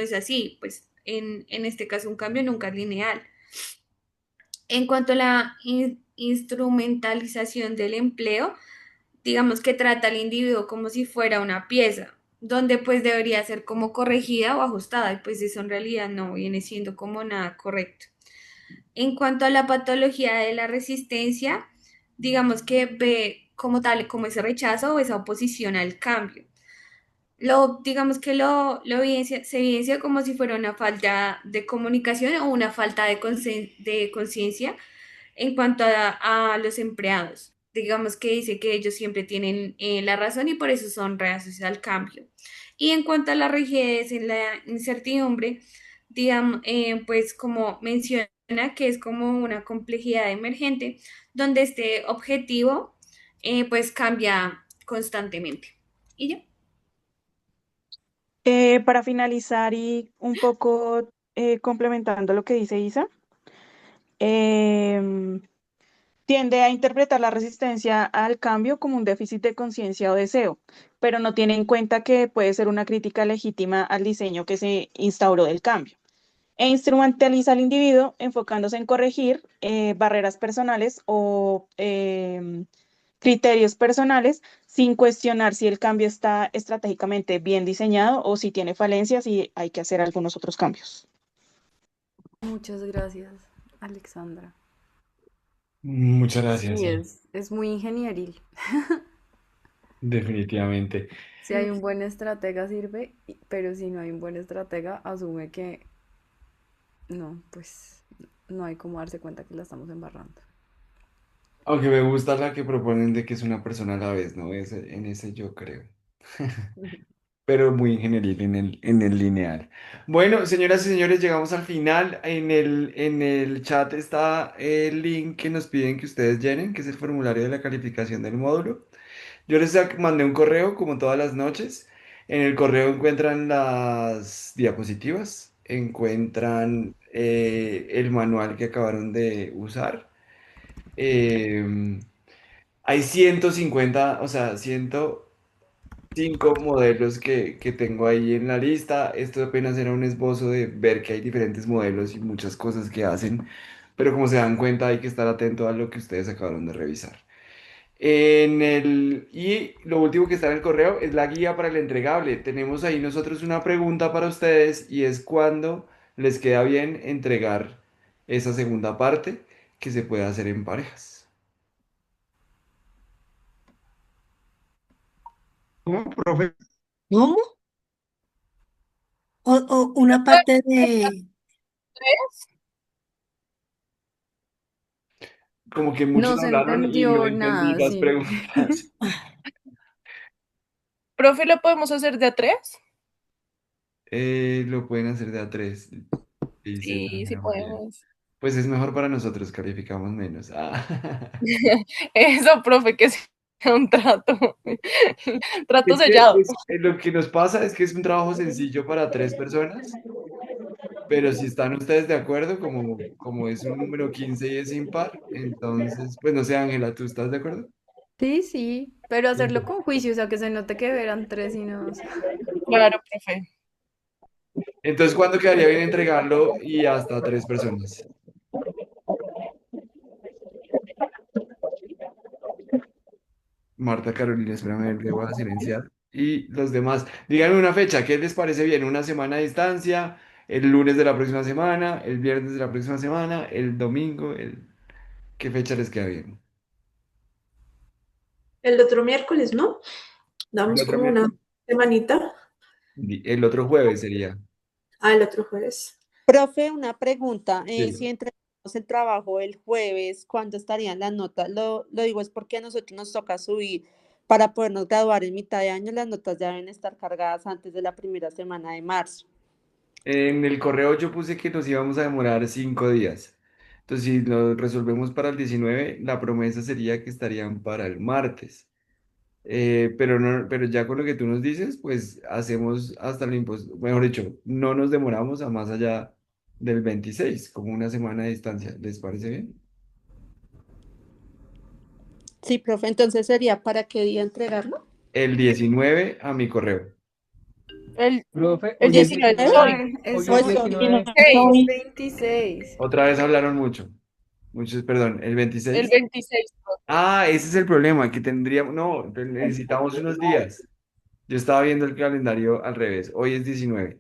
es así, pues en este caso un cambio nunca es lineal. En cuanto a la instrumentalización del empleo, digamos que trata al individuo como si fuera una pieza, donde pues debería ser como corregida o ajustada, y pues eso en realidad no viene siendo como nada correcto. En cuanto a la patología de la resistencia, digamos que ve como tal, como ese rechazo o esa oposición al cambio. Digamos que se evidencia como si fuera una falta de comunicación o una falta de conciencia en cuanto a los empleados. Digamos que dice que ellos siempre tienen la razón y por eso son reacios al cambio. Y en cuanto a la rigidez en la incertidumbre, digamos, pues como menciona que es como una complejidad emergente donde este objetivo pues cambia constantemente. ¿Y ya? Para finalizar y un poco complementando lo que dice Isa, em, tiende a interpretar la resistencia al cambio como un déficit de conciencia o deseo, pero no tiene en cuenta que puede ser una crítica legítima al diseño que se instauró del cambio. E instrumentaliza al individuo enfocándose en corregir barreras personales o criterios personales sin cuestionar si el cambio está estratégicamente bien diseñado o si tiene falencias y hay que hacer algunos otros cambios. Muchas gracias, Alexandra. Muchas gracias, Sí, sí, es muy ingenieril. definitivamente. Si hay un buen estratega sirve, pero si no hay un buen estratega, asume que no, pues no hay como darse cuenta que la estamos embarrando. Aunque me gusta la que proponen de que es una persona a la vez, ¿no? En ese yo creo. Pero muy ingenieril en el lineal. Bueno, señoras y señores, llegamos al final. En el chat está el link que nos piden que ustedes llenen, que es el formulario de la calificación del módulo. Yo les mandé un correo como todas las noches. En el correo encuentran las diapositivas, encuentran el manual que acabaron de usar. Em, Hay 150, o sea, 105 modelos que tengo ahí en la lista. Esto apenas era un esbozo de ver que hay diferentes modelos y muchas cosas que hacen, pero como se dan cuenta hay que estar atento a lo que ustedes acabaron de revisar. Y lo último que está en el correo es la guía para el entregable. Tenemos ahí nosotros una pregunta para ustedes y es cuándo les queda bien entregar esa segunda parte que se puede hacer en parejas. ¿Cómo, profe? ¿Cómo? O una parte de... Como que muchos No se hablaron y no entendió entendí nada, las sí. preguntas. Profe, ¿lo podemos hacer de a tres? Lo pueden hacer de a tres, dice Sí, sí Ángela María. podemos. Pues es mejor para nosotros, calificamos menos. Eso, profe, que sea un trato. Trato Es que sellado. pues, lo que nos pasa es que es un trabajo sencillo para tres personas, pero si están ustedes de acuerdo, como es un número 15 y es impar, entonces, pues no sé, Ángela, ¿tú estás de acuerdo? Sí, sí, pero hacerlo Listo. con juicio, o sea, que se note que eran tres y no dos. Claro, profe. Entonces, ¿cuándo quedaría bien entregarlo y hasta tres personas? Marta Carolina, espérame, le voy a silenciar. Y los demás, díganme una fecha, ¿qué les parece bien? ¿Una semana a distancia? ¿El lunes de la próxima semana? ¿El viernes de la próxima semana? ¿El domingo? ¿Qué fecha les queda bien? El otro miércoles, ¿no? ¿El Damos otro como una miércoles? semanita. El otro jueves sería. Ah, el otro jueves. Profe, una pregunta. Si Sí. entregamos el trabajo el jueves, ¿cuándo estarían las notas? Lo digo es porque a nosotros nos toca subir para podernos graduar en mitad de año. Las notas ya deben estar cargadas antes de la primera semana de marzo. En el correo yo puse que nos íbamos a demorar 5 días. Entonces, si lo resolvemos para el 19, la promesa sería que estarían para el martes. Pero no, pero ya con lo que tú nos dices, pues hacemos hasta lo imposible. Mejor dicho, no nos demoramos a más allá del 26, como una semana de distancia. ¿Les parece bien? Sí, profe, entonces sería para qué día entregarlo. El 19 a mi correo. El, Profe, el hoy es 19 es 19, hoy. No, hoy es es Hoy hoy, soy. 19. es Seis. 26. Otra vez hablaron mucho. Muchos, perdón, el El 26. 26, profe. Ah, ese es el problema, que tendríamos, no, necesitamos unos días. Yo estaba viendo el calendario al revés. Hoy es 19.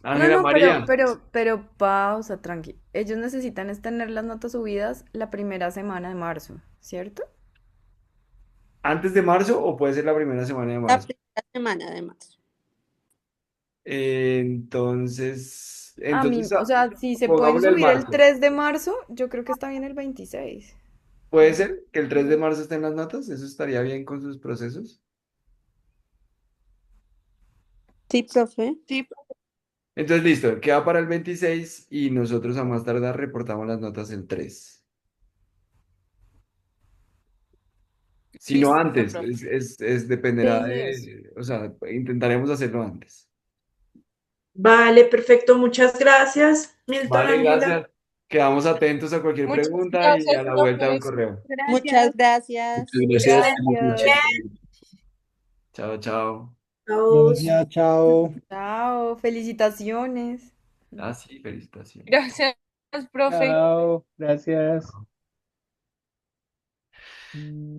No, Ángela no, María, pero pausa, tranqui. Ellos necesitan es tener las notas subidas la primera semana de marzo, ¿cierto? ¿antes de marzo o puede ser la primera semana de La marzo? primera semana de marzo. Entonces, A mí, o sea, si se pueden pongámosle el subir el martes. 3 de marzo, yo creo que está bien el 26. ¿Puede ser que el 3 de marzo estén las notas? ¿Eso estaría bien con sus procesos? Sí, profe. Sí, Entonces, listo, queda para el 26 y nosotros a más tardar reportamos las notas el 3. Si no listo, antes, profe. dependerá Sí, sí, eso. de, o sea, intentaremos hacerlo antes. Vale, perfecto. Muchas gracias, Milton, Vale, Ángela. gracias. Quedamos atentos a cualquier Muchas pregunta y a gracias, la vuelta de un profe. correo. Muchas Gracias. gracias. Muchas Que gracias. estén Mucho. Gracias. bien. Chao, chao. Chao. Gracias, chao. Chao, felicitaciones. Ah, sí, felicitaciones. Gracias, profe. Chao, gracias. Mm.